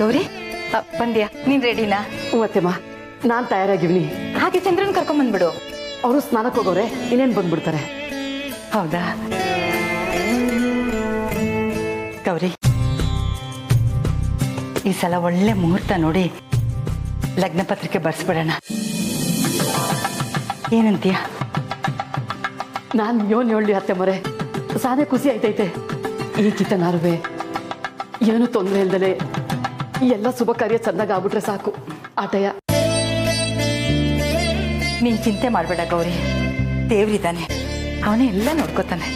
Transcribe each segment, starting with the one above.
ಗೌರಿ ಬಂದ್ಯಾ? ನೀನ್ ರೆಡಿನಾ? ಅತ್ತೆಮ್ಮ, ನಾನ್ ತಯಾರಾಗಿವ್ನಿ. ಹಾಗೆ ಚಂದ್ರನ್ ಕರ್ಕೊಂಡ್ ಬಂದ್ಬಿಡು. ಅವರು ಸ್ನಾನಕ್ಕೆ ಹೋಗೋರೆ, ಇನ್ನೇನ್ ಬಂದ್ಬಿಡ್ತಾರೆ. ಹೌದಾ ಗೌರಿ, ಈ ಸಲ ಒಳ್ಳೆ ಮುಹೂರ್ತ ನೋಡಿ ಲಗ್ನ ಪತ್ರಿಕೆ ಬರ್ಸ್ಬಿಡೋಣ. ಏನಂತೀಯ? ನಾನ್ ಯೋನ್ ಹೇಳಿ ಅತ್ತೆಮ್ಮರೆ, ಸಾನೆ ಖುಷಿ ಆಯ್ತೈತೆ. ಈಗಿತ ನಾರುವೆ ಏನು ತೊಂದರೆ ಇಲ್ದಲೆ ಎಲ್ಲ ಶುಭ ಕಾರ್ಯ ಚಂದಾಗ ಆಗ್ಬಿಟ್ರೆ ಸಾಕು. ಆಟಯ ನೀನ್ ಚಿಂತೆ ಮಾಡ್ಬೇಡ ಗೌರಿ, ದೇವ್ರಿದ್ದಾನೆ, ಅವನೇ ಎಲ್ಲ ನೋಡ್ಕೋತಾನೆ.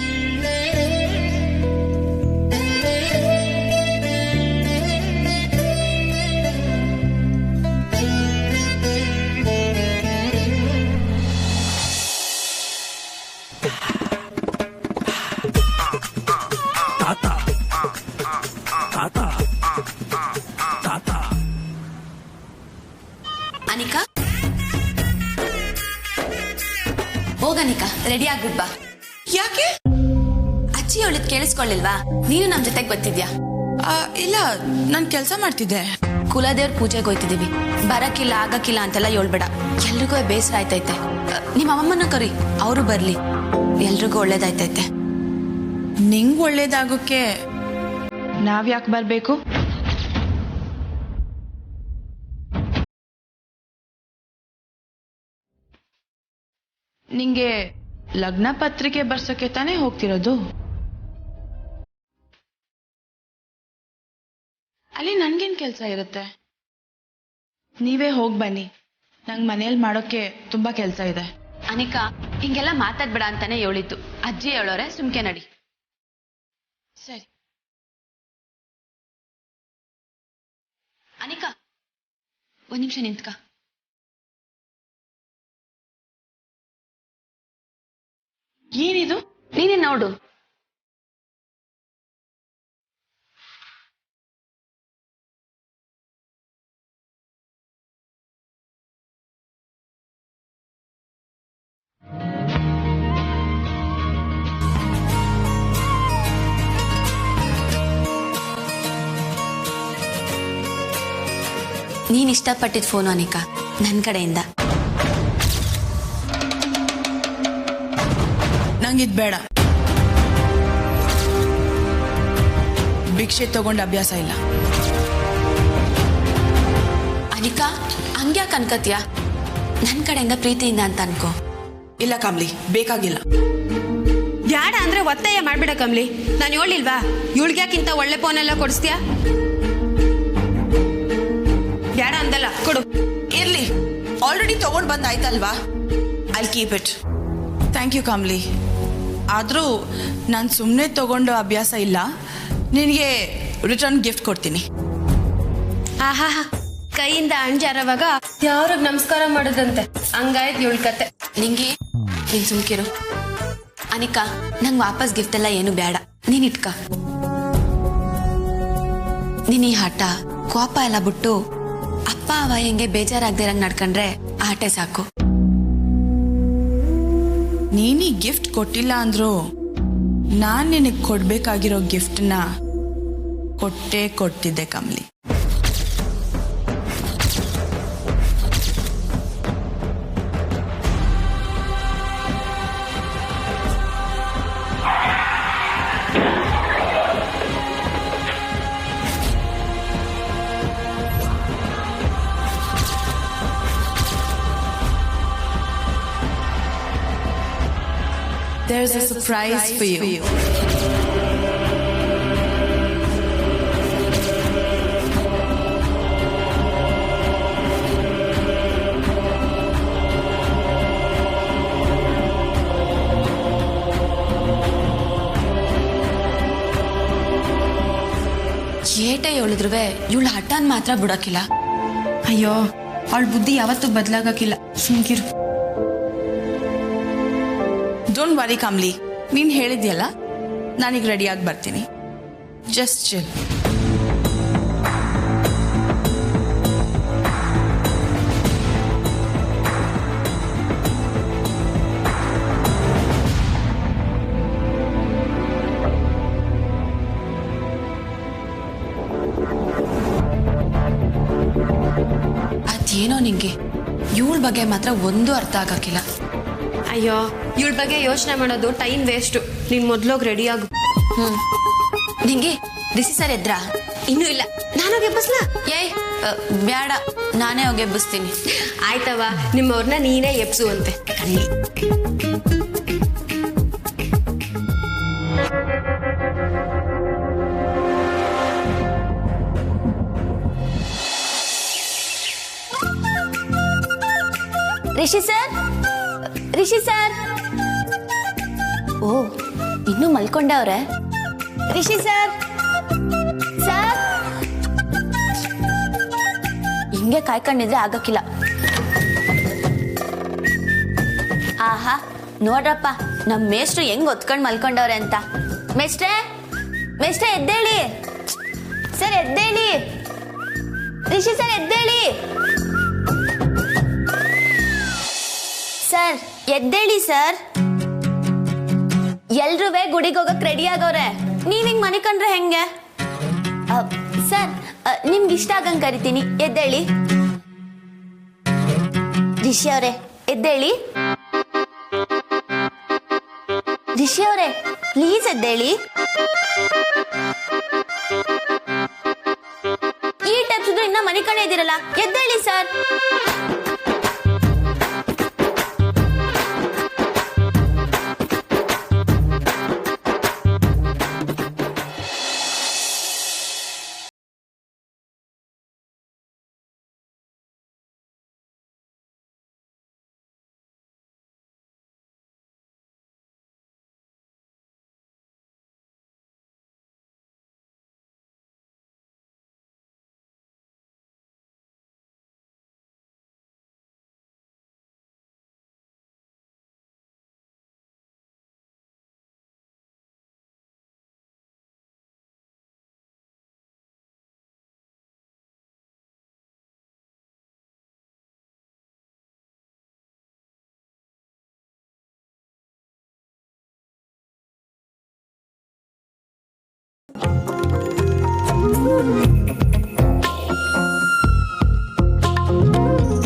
ಅನಿಕಾ, ಹೋಗನಿಕಾ, ರೆಡಿ ಆಗ್ಬಿಟ್ ಬಾ. ಯಾಕೆ? ಅಜ್ಜಿ ಅವಳದ್ ಕೇಳಿಸ್ಕೊಳ್ಳಿಲ್ವಾ? ನೀನು ನಮ್ ಜೊತೆಗೆ ಬರ್ತಿದ್ಯಾ? ಇಲ್ಲ, ನಾನ್ ಕೆಲ್ಸ ಮಾಡ್ತಿದ್ದೆ. ಕುಲದೇವ್ರ ಪೂಜೆಗೆ ಹೋಯ್ತಿದೀವಿ. ಬರಕ್ಕಿಲ್ಲ ಆಗಕ್ಕಿಲ್ಲ ಅಂತೆಲ್ಲ ಹೇಳ್ಬೇಡ, ಎಲ್ರಿಗೂ ಬೇಸರ ಆಯ್ತೈತೆ. ನಿಮ್ಮ ಅಮ್ಮನ ಕರಿ, ಅವರು ಬರ್ಲಿ, ಎಲ್ರಿಗೂ ಒಳ್ಳೇದಾಯ್ತೈತೆ. ನಿಂಗ್ ಒಳ್ಳೇದಾಗೋಕೆ ನಾವ್ಯಾಕೆ ಬರ್ಬೇಕು? ನಿಂಗೆ ಲಗ್ನ ಪತ್ರಿಕೆ ಬರ್ಸೋಕೆ ತಾನೇ ಹೋಗ್ತಿರೋದು? ಅಲ್ಲಿ ನನ್ಗೇನ್ ಕೆಲ್ಸ ಇರುತ್ತೆ? ನೀವೇ ಹೋಗ್ ಬನ್ನಿ, ನಂಗ್ ಮನೇಲಿ ಮಾಡೋಕೆ ತುಂಬಾ ಕೆಲ್ಸ ಇದೆ. ಅನಿಕಾ, ಹಿಂಗೆಲ್ಲ ಮಾತಾಡ್ಬೇಡ ಅಂತಾನೆ ಹೇಳಿದ್ದು. ಅಜ್ಜಿ ಹೇಳೋರೆ, ಸುಮ್ಕೆ ನಡಿ. ಸರಿ. ಅನಿಕಾ, ಒಂದ್ ನಿಮಿಷ ನಿಂತ್ಕ. ಏನಿದು? ನೀನೇ ನೋಡು. ನೀನ್ ಇಷ್ಟಪಟ್ಟಿದ್ ಫೋನು ಅನಿಕಾ, ನನ್ ಕಡೆಯಿಂದ. ನಂಗಿದ್ ಬೇಡ. ಭಿಕ್ಷೆ ತಗೊಂಡ ಅಭ್ಯಾಸ ಇಲ್ಲ. ಅನಿಕಾ, ಹಂಗ್ಯಾಕ್ ಅನ್ಕತ್ಯ? ನನ್ ಕಡೆಯಿಂದ ಪ್ರೀತಿಯಿಂದ ಅಂತ ಅನ್ಕೋ. ಇಲ್ಲ ಕಮ್ಲಿ, ಬೇಕಾಗಿಲ್ಲ. ಬ್ಯಾಡ ಅಂದ್ರೆ ಒತ್ತಾಯ ಮಾಡ್ಬೇಡ ಕಮ್ಲಿ. ನಾನು ಹೇಳಿಲ್ವಾ ಇವಳಿಗ್ಯಾಕಿಂತ ಒಳ್ಳೆ ಫೋನೆಲ್ಲ ಕೊಡಿಸ್ತೀಯಾ? ಬ್ಯಾಡ ಅಂದಲ್ಲ, ಕೊಡು. ಇರ್ಲಿ, ಆಲ್ರೆಡಿ ತಗೊಂಡ್ ಬಂದಾಯ್ತಲ್ವಾ? I keep it. Thank you Kamli. ಆದ್ರೂ ನಾನು ಸುಮ್ಮನೆ ತಗೊಂಡು ಅಭ್ಯಾಸ ಇಲ್ಲ. ನಿನಗೆ ರಿಟರ್ನ್ ಗಿಫ್ಟ್ ಕೊಡ್ತೀನಿ. ಆಹಾ, ಕೈಯಿಂದ ಅಂಜಾರವಾಗ ಯಾವ್ರಿಗೆ ನಮಸ್ಕಾರ ಮಾಡೋದಂತೆ, ಹಂಗಾಯ್ತು ಇವಳ ಕತೆ. ನಿಂಗೆ ನೀನ್ ಸುಮ್ಕಿರು. ಅನಿಕಾ, ನಂಗೆ ವಾಪಸ್ ಗಿಫ್ಟ್ ಎಲ್ಲ ಏನು ಬೇಡ, ನೀನ್ ಇಟ್ಕ. ನೀನ್ ಈ ಹಠ ಕೋಪ ಎಲ್ಲ ಬಿಟ್ಟು ಅಪ್ಪ ಅವ ಹೆಂಗೆ ಬೇಜಾರಾಗ್ದಿರಂಗ್ ನಡ್ಕೊಂಡ್ರೆ ಆಟೆ ಸಾಕು. ನೀನೀ ಗಿಫ್ಟ್ ಕೊಟ್ಟಿಲ್ಲ ಅಂದ್ರು ನಾನ್ ನಿನಗೆ ಕೊಡ್ಬೇಕಾಗಿರೋ ಗಿಫ್ಟ್ನ ಕೊಟ್ಟೇ ಕೊಡ್ತಿದ್ದೆ Kamali. There's a surprise for you. ಏಟೆ ಹೇಳಿದ್ರು ಇವಳ ಹಠಾನ್ ಮಾತ್ರ ಬಿಡೋಕಿಲ್ಲ. ಅಯ್ಯೋ, ಅವಳ ಬುದ್ಧಿ ಯಾವತ್ತೂ ಬದಲಾಗಕ್ಕಿಲ್ಲ, ಸುಮ್ಕಿರು. ಡೋಂಟ್ ವರಿ ಕಮ್ಲಿ, ನೀನ್ ಹೇಳಿದ್ಯಲ್ಲ, ನಾನೀಗ ರೆಡಿಯಾಗಿ ಬರ್ತೀನಿ. Just chill. ಅದೇನೋ ನಿಂಗೆ ಇವಳ ಬಗ್ಗೆ ಮಾತ್ರ ಒಂದು ಅರ್ಥ ಆಗಕ್ಕಿಲ್ಲ. ಅಯ್ಯೋ ಇವಳ ಬಗ್ಗೆ ಯೋಚನೆ ಮಾಡೋದು ಟೈಮ್ ವೇಸ್ಟು. ನೀನು ಮೊದ್ಲೋಗಿ ರೆಡಿ ಆಗು. ನಿಂಗೆ ರಿಷಿ ಸರ್ ಎದ್ರಾ? ಇನ್ನೂ ಇಲ್ಲ, ನಾನೋಗಿ ಎಬ್ಬಸ್ಲಾ? ಏಯ್ ಬ್ಯಾಡ, ನಾನೇ ಹೋಗಿ ಎಬ್ಬಿಸ್ತೀನಿ. ಆಯ್ತವ, ನಿಮ್ಮವ್ರನ್ನ ನೀನೇ ಎಬ್ಸು ಅಂತೆ. ಕಳ್ಳಿ. Rishi sir, Rishi sir. ಓ, ಇನ್ನೂ ಮಲ್ಕೊಂಡವ್ರೆ. Rishi sir, sir. ಹಿಂಗೆ ಕಾಯ್ಕೊಂಡಿದ್ರೆ ಆಗಕ್ಕಿಲ್ಲ. ಆಹಾ, ನೋಡ್ರಪ್ಪ ನಮ್ಮ ಮೇಷ್ಟ್ರು ಹೆಂಗ್ ಒತ್ಕೊಂಡ್ ಮಲ್ಕೊಂಡವ್ರೆ ಅಂತ. ಮೇಷ್ಟ್ರೆ, ಮೇಷ್ಟ್ರೆ ಎದ್ದೇಳಿ. ಸರ್ ಎದ್ದೇಳಿ. ರಿಷಿ ಸರ್ ಎದ್ದೇಳಿ. ಸರ್ ಎದ್ದೇಳಿ ಸರ್. ಎಲ್ರೂ ಗುಡಿಗೆ ಹೋಗಕ್ ರೆಡಿ ಆಗವ್ರೆ, ನೀವ್ ಹಿಂಗ್ ಮನೆ ಕಂಡ್ರೆ ಹೆಂಗೆ? ಸರ್ ನಿಮ್ಗೆ ಇಷ್ಟ ಆಗಂಗ್ ಕರಿತೀನಿ, ಎದ್ದೇಳಿ. ರಿಷಿ ಅವರೇ ಎದ್ದೇಳಿ. ರಿಷಿ ಅವರೇ ಪ್ಲೀಸ್ ಎದ್ದೇಳಿ. ಈ ಟೈಪ್ಸಿದ್ರು ಇನ್ನ ಮನೆ ಕಡೆ ಇದ್ದೀರಲ್ಲ, ಎದ್ದೇಳಿ ಸರ್.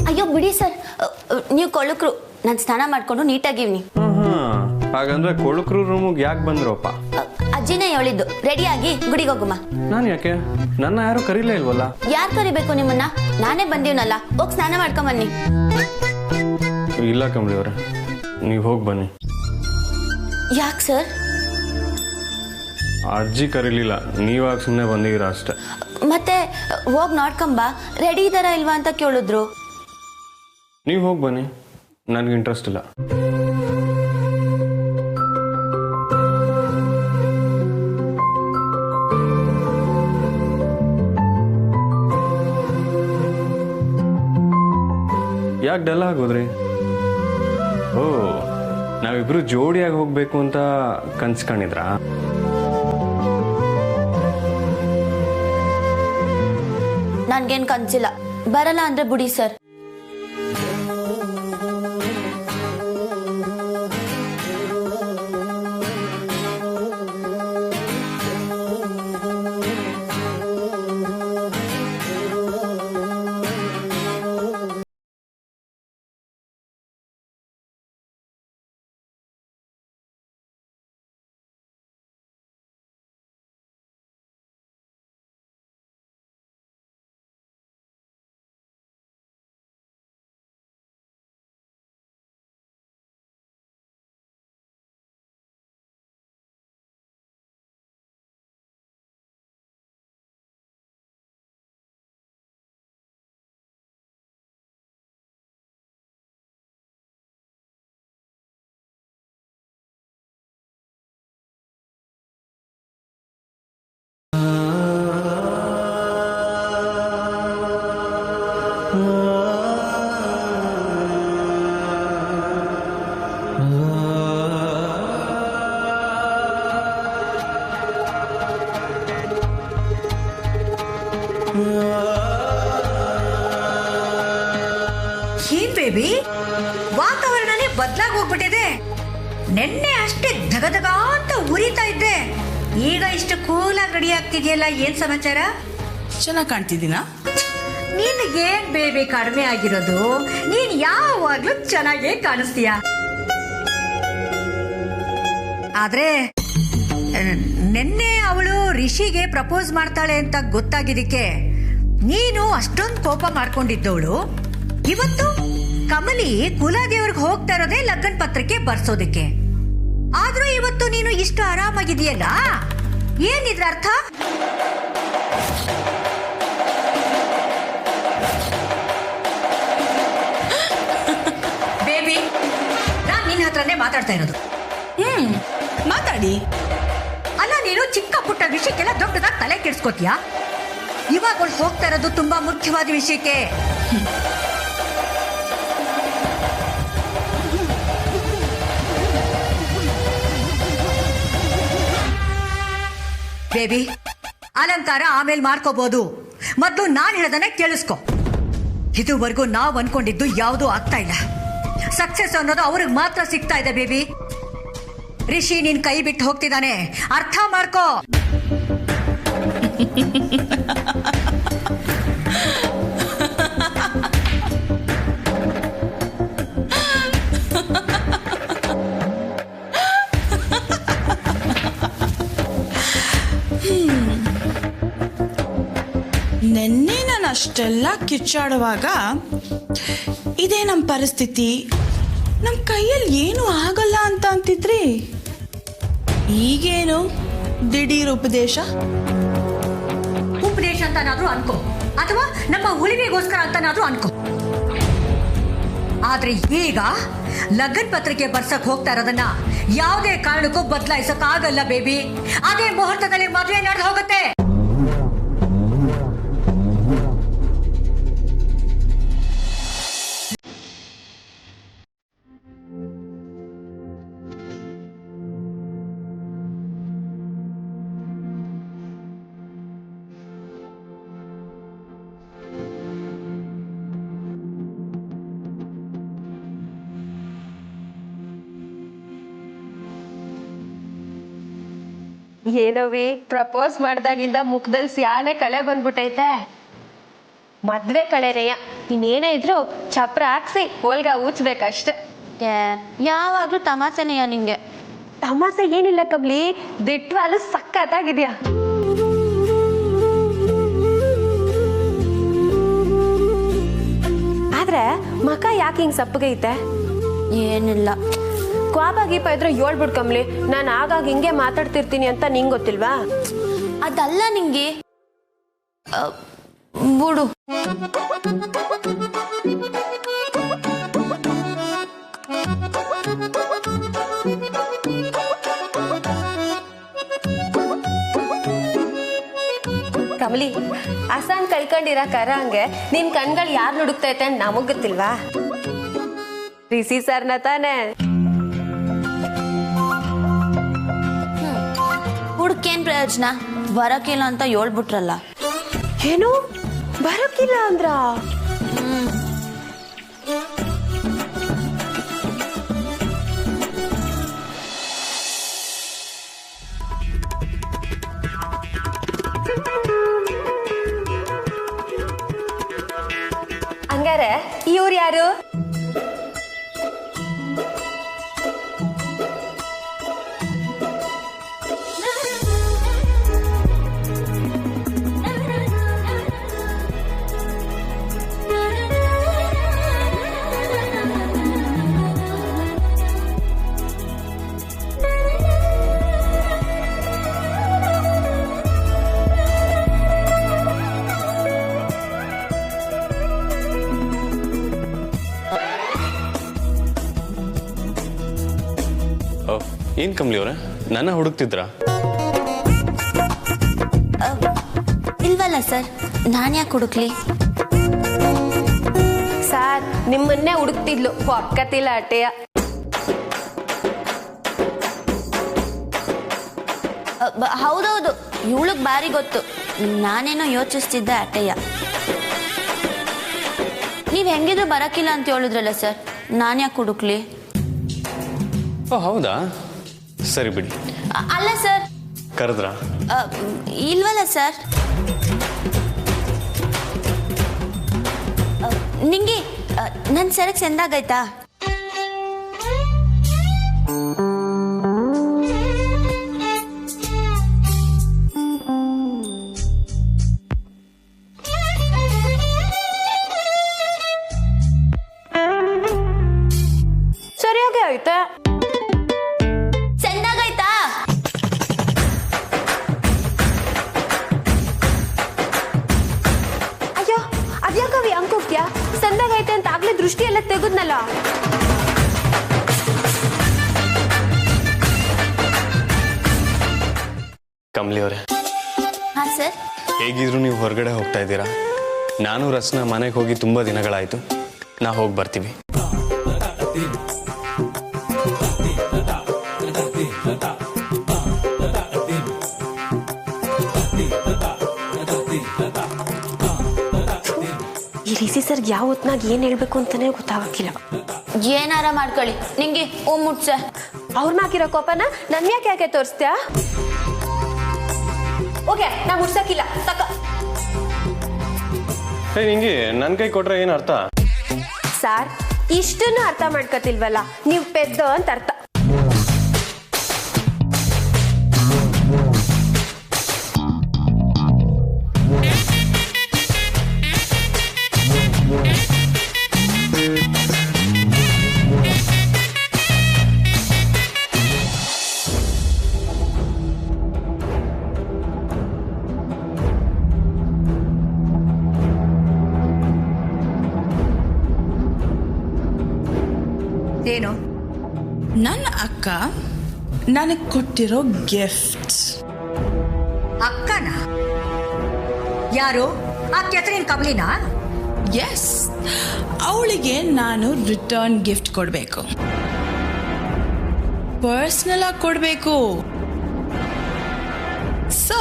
ಅಯ್ಯೋ ಬಿಡಿ ಸರ್, ನೀವು ಕೊಳಕ್ರು. ನಾನು ಸ್ನಾನ ಮಾಡ್ಕೊಂಡು ನೀಟಾಗಿವ್ನಿ. ಹಾಗಂದ್ರೆ ಕೊಳಕ್ರು ರೂಮಿಗೆ ಯಾಕೆ ಬಂದ್ರಪ್ಪ? ಅಜ್ಜಿನೇ ಹೇಳಿದ್ದು ರೆಡಿಯಾಗಿ ಗುಡಿಗೆ ಹೋಗುಮ್ಮ. ನಾನು ಯಾಕೆ? ನನ್ನ ಯಾರು ಕರೀಲೇ ಇಲ್ವಲ್ಲ. ಯಾರು ಕರಿಬೇಕು ನಿಮ್ಮನ್ನ? ನಾನೇ ಬಂದೀವನಲ್ಲ, ಹೋಗಿ ಸ್ನಾನ ಮಾಡ್ಕೊಂಬನ್ನಿ. ಇಲ್ಲ ಕಮಲಿ ಅವ್ರೆ, ನೀವು ಹೋಗಿ ಬನ್ನಿ. ಯಾಕೆ ಸರ್? ಅಜ್ಜಿ ಕರೀಲಿಲ್ಲ, ನೀವಾಗ ಸುಮ್ಮನೆ ಬಂದಿದ್ದೀರಾ ಅಷ್ಟೇ. ಮತ್ತೆ ಹೋಗಿ ನೋಡ್ಕೊಂಬ, ರೆಡಿ ಇದಾರ ಇಲ್ವಾ ಅಂತ ಕೇಳಿದ್ರು. ನೀವು ಹೋಗಿ ಬನ್ನಿ, ನನಗೆ ಇಂಟ್ರೆಸ್ಟ್ ಇಲ್ಲ. ಯಾಕೆ ಡಲ್ ಆಗೋದ್ರಿ? ಓ, ನಾವಿಬ್ರು ಜೋಡಿಯಾಗಿ ಹೋಗ್ಬೇಕು ಅಂತ ಕನ್ಸ್ಕೊಂಡಿದ್ರಾ? ನನ್ಗೇನ್ ಕನ್ಸಿಲ್ಲ, ಬರಲ್ಲ ಅಂದ್ರೆ ಬಿಡಿ ಸರ್. ಏನ್ ಬೇಬಿ, ವಾತಾವರಣನೇ ಬದಲಾಗಿ ಹೋಗ್ಬಿಟ್ಟಿದೆ. ನೆನ್ನೆ ಅಷ್ಟೇ ಧಗಧಗ ಅಂತ ಉರಿತಾ ಇದ್ದೆ, ಈಗ ಇಷ್ಟು ಕೂಲಾಗಿ ರೆಡಿ ಆಗ್ತಿದೆಯಲ್ಲ, ಏನ್ ಸಮಾಚಾರ? ಚೆನ್ನಾಗಿ ಕಾಣ್ತಿದ್ದೀನಾ? ನಿನಗೇನ್ ಬೇಬಿ ಕಡಿಮೆ ಆಗಿರೋದು? ನೀನ್ ಯಾವಾಗ್ಲೂ ಚೆನ್ನಾಗೇ ಕಾಣಿಸ್ತೀಯ. ಆದ್ರೆ ನಿನ್ನೆ ಅವಳು ರಿಷಿಗೆ ಪ್ರಪೋಸ್ ಮಾಡ್ತಾಳೆ ಅಂತ ಗೊತ್ತಾಗಿದ್ದಕ್ಕೆ ನೀನು ಅಷ್ಟೊಂದು ಕೋಪ ಮಾಡ್ಕೊಂಡಿದ್ದವಳು ಇವತ್ತು ಕಮಲಿ ಕುಲದೇವ್ರಿಗೆ ಹೋಗ್ತಾ ಇರೋದೇ ಲಗ್ನ ಪತ್ರಕ್ಕೆ ಬರ್ಸೋದಕ್ಕೆ. ಆದ್ರೂ ಇವತ್ತು ನೀನು ಇಷ್ಟು ಆರಾಮಾಗಿದೆಯಲ್ಲ, ಏನಿದ್ರ ಅರ್ಥ? ಬೇಬಿ, ನಾನ್ ನಿನ್ನ ಹತ್ರನೇ ಮಾತಾಡ್ತಾ ಇರೋದು. ಮಾತಾಡಿ. ಅಲ್ಲ, ನೀನು ಚಿಕ್ಕ ಪುಟ್ಟ ವಿಷಯಕ್ಕೆಲ್ಲ ದೊಡ್ಡದಾಗಿ ತಲೆ ಕೆಡ್ಸ್ಕೊತೀಯ. ಇವಾಗ ಅವಳು ಹೋಗ್ತಾ ಇರೋದು ತುಂಬಾ ಮುಖ್ಯವಾದ ವಿಷಯಕ್ಕೆ. ಬೇಬಿ, ಅಲಂಕಾರ ಆಮೇಲೆ ಮಾಡ್ಕೋಬಹುದು. ಮೊದಲು ನಾನ್ ಹೇಳದನ್ನ ಕೇಳಿಸ್ಕೊ. ಇದುವರೆಗೂ ನಾವ್ ಅನ್ಕೊಂಡಿದ್ದು ಯಾವುದೂ ಆಗ್ತಾ ಇಲ್ಲ. ಸಕ್ಸಸ್ ಅನ್ನೋದು ಅವ್ರಿಗೆ ಮಾತ್ರ ಸಿಗ್ತಾ ಇದೆ ಬೇಬಿ. ರಿಷಿ ನಿನ್ ಕೈ ಬಿಟ್ಟು ಹೋಗ್ತಿದ್ದಾನೆ, ಅರ್ಥ ಮಾಡ್ಕೋ. ನೆನ್ನೆ ನಾನು ಅಷ್ಟೆಲ್ಲ ಕಿಚ್ಚಾಡುವಾಗ ಇದೇ ನಮ್ಮ ಪರಿಸ್ಥಿತಿ, ನಮ್ಮ ಕೈಯಲ್ಲಿ ಏನು ಆಗಲ್ಲ ಅಂತ ಅಂತಿದ್ರಿ. ಈಗೇನು ದಿಢೀರ್ ಉಪದೇಶ? ಉಪದೇಶ ಅಂತನಾದ್ರೂ ಅನ್ಕೋ, ಅಥವಾ ನಮ್ಮ ಉಳಿವಿಗೋಸ್ಕರ ಅಂತನಾದ್ರೂ ಅನ್ಕೋ. ಆದ್ರೆ ಈಗ ಲಗ್ನ ಪತ್ರಿಕೆ ಬರ್ಸಕ್ ಹೋಗ್ತಾ ಇರೋದನ್ನ ಯಾವುದೇ ಕಾರಣಕ್ಕೂ ಬದಲಾಯಿಸಕ್ ಆಗಲ್ಲ ಬೇಬಿ. ಅದೇ ಮುಹೂರ್ತದಲ್ಲಿ ಮದುವೆ ನಡೆದು ಹೋಗುತ್ತೆ. ಏನವಿ ಪ್ರಪೋಸ್ ಮಾಡ್ದಾಗಿಂದ ಮುಖದಲ್ಲಿ ಸ್ಯಾನೆ ಕಳೆ ಬಂದ್ಬಿಟ್ಟೈತೆ. ಮದ್ವೆ ಕಳೆರೆಯ ಇನ್ನೇನೇ ಇದ್ರು ಚಪ್ರ ಹಾಕ್ಸಿ ಹೋಲ್ಗ ಊಚ್ಬೇಕಷ್ಟೆ. ಯಾವಾಗ್ಲೂ ತಮಾಸೆನೆಯ ನಿಂಗೆ? ತಮಾಸೆ ಏನಿಲ್ಲ ಕಬ್ಲಿ, ದಿಟ್ವಾಲು ಸಕ್ಕತ್ತಾಗಿದ್ಯಾ. ಆದ್ರೆ ಮಕ ಯಾಕೆ ಹಿಂಗ್ ಸಪ್ಪಗೈತೆ? ಏನಿಲ್ಲ. ಕ್ವಾಬ ಗೀಪ ಇದ್ರೆ ಹೇಳ್ಬಿಡ್ ಕಮ್ಲಿ, ನಾನು ಆಗಾಗ ಹಿಂಗೆ ಮಾತಾಡ್ತಿರ್ತೀನಿ ಅಂತ ನಿಂಗೆ ಗೊತ್ತಿಲ್ವಾ? ಅದಲ್ಲ ನಿಂಗೆ ಬುಡು. ಕಮಲಿ, ಅಸಾನ್ ಕಳ್ಕೊಂಡಿರ ಕರ ಹಂಗೆ ನಿನ್ ಕಣ್ಗಳು ಯಾರು ನುಡುಕ್ತೈತೆ ಅಂತ ನಮಗ್ ಗೊತ್ತಿಲ್ವಾ? ರಿಸಿ ಸರ್ನ ತಾನೆ. ಹುಡುಕೇನ್ ಪ್ರಯೋಜನ? ಬರಕಿಲ್ಲ ಅಂತ ಹೇಳ್ಬಿಟ್ರಲ್ಲ. ಏನು ಬರಕಿಲ್ಲ ಅಂದ್ರ? ಹಂಗಾರೆ ಇವ್ರು ಯಾರು? ಏನ್ ಕಮಲಿ ಅವರೇ, ನನ್ನ ಹುಡುಕ್ತಿದ್ರ? ಇಲ್ವಲ್ಲ ಸರ್, ನಾನು ಯಾಕೆ ಹುಡುಕ್ಲಿ? ಸಾರ್ ನಿಮ್ಮನ್ನೇ ಹುಡುಕ್ತಿದ್ಲು ಪಕ್ಕತಿಲ್ಲ ಅಟೆಯ. ಹೌದೌದು, ಇವಳಿಗೆ ಬಾರಿ ಗೊತ್ತು. ನಾನೇನೋ ಯೋಚಿಸ್ತಿದ್ದೆ ಅಟೆಯ. ನೀವು ಹೆಂಗಿದ್ರು ಬರಕಿಲ್ಲ ಅಂತ ಹೇಳಿದ್ರಲ್ಲ ಸರ್, ನಾನು ಯಾಕೆ ಹುಡುಕ್ಲಿ? ಓ ಹೌದಾ, ಸರಿ ಬಿಡಿ. ಅಲ್ಲ ಸರ್. ಕರೆದ್ರಾ? ಇಲ್ವಲ್ಲ ಸರ್. ನಿಂಗೆ ನನ್ನ ಸರಕ್ ಸೆಂದಾಗೈತಾ? ಸರಿಯಾಗಿ ಆಯ್ತಾ? ಸೆಂದಾಗೈತಾ? ಅಯ್ಯೋ ಅದ್ಯಾಕವಿ ಅಂಕೋಕ್ಯಾ? ಸಂದಾಗೈತೆ ಅಂತ ಆಗ್ಲೇ ದೃಷ್ಟಿ ಎಲ್ಲ ತೆಗೆದ್ನಲ್ಲ. ಕಮಲಿ ಅವರೇ, ಹಾಂ ಸರ್. ಹೇಗಿದ್ರು ನೀವು ಹೊರಗಡೆ ಹೋಗ್ತಾ ಇದ್ದೀರಾ. ನಾನು ರಸ್ನ ಮನೆಗೆ ಹೋಗಿ ತುಂಬ ದಿನಗಳಾಯಿತು. ನಾ ಹೋಗಿ ಬರ್ತೀವಿ. ಈ ರಿಸಿ ಸರ್ಗೆ ಯಾವ ಹೊತ್ನಾಗ ಏನ್ ಹೇಳ್ಬೇಕು ಅಂತಾನೆ ಗೊತ್ತಾಗಕ್ಕಿಲ್ಲ. ಏನಾರ ಮಾಡ್ಕೊಳ್ಳಿ, ನಿಂಗೆ ಓ ಮುಟ್ಸ. ಅವ್ರನ್ನಾಗಿರೋ ಕೋಪನ ನನ್ ಯಾಕೆ ತೋರಿಸ್ತ್ಯಾ? ಓಕೆ ನಾ ಮುಡ್ಸಕ್ಕಿಲ್ಲ ತಕ. ನಿಂಗೆ ನನ್ನ ಕೈ ಕೊಟ್ರೆ ಏನು ಅರ್ಥ? ಸಾರ್ ಇಷ್ಟನ್ನು ಅರ್ಥ ಮಾಡ್ಕೊತಿಲ್ವಲ್ಲ, ನೀವು ಪೆದ್ದ ಅಂತ ಅರ್ಥ. ಏನು? ನನ್ನ ಅಕ್ಕ ನನಗೆ ಕೊಟ್ಟಿರೋ ಗಿಫ್ಟ್. ಅಕ್ಕನ? ಯಾರು? ಆ ಕೆಥರಿನ್ ಕಮಲಿನಾ? ಎಸ್, ಅವಳಿಗೆ ನಾನು ರಿಟರ್ನ್ ಗಿಫ್ಟ್ ಕೊಡಬೇಕು. ಪರ್ಸ್ನಲ್ ಆಗಿ ಕೊಡಬೇಕು. ಸೊ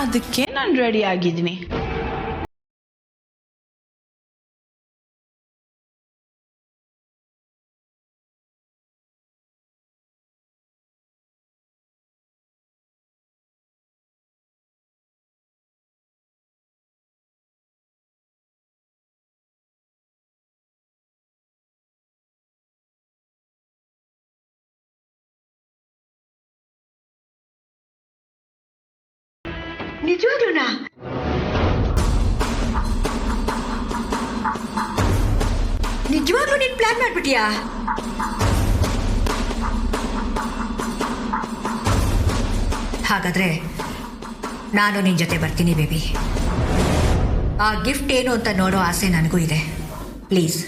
ಅದಕ್ಕೆ ನಾನು ರೆಡಿ ಆಗಿದ್ದೀನಿ. ನಿಜವಾಗ್ಲೂನಾ? ನಿಜವಾಗ್ಲೂ ನೀನ್ ಪ್ಲಾನ್ ಮಾಡ್ಬಿಟ್ಟಿಯಾ? ಹಾಗಾದ್ರೆ ನಾನು ನಿನ್ ಜೊತೆ ಬರ್ತೀನಿ ಬೇಬಿ. ಆ ಗಿಫ್ಟ್ ಏನು ಅಂತ ನೋಡೋ ಆಸೆ ನನಗೂ ಇದೆ. ಪ್ಲೀಸ್.